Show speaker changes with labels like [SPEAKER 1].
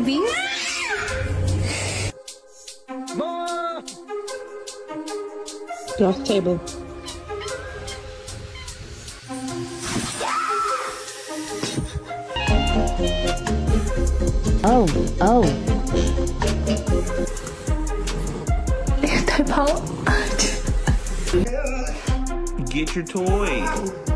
[SPEAKER 1] baby.
[SPEAKER 2] Glass table. Oh, oh.
[SPEAKER 1] 太胖了。
[SPEAKER 3] Get your toy.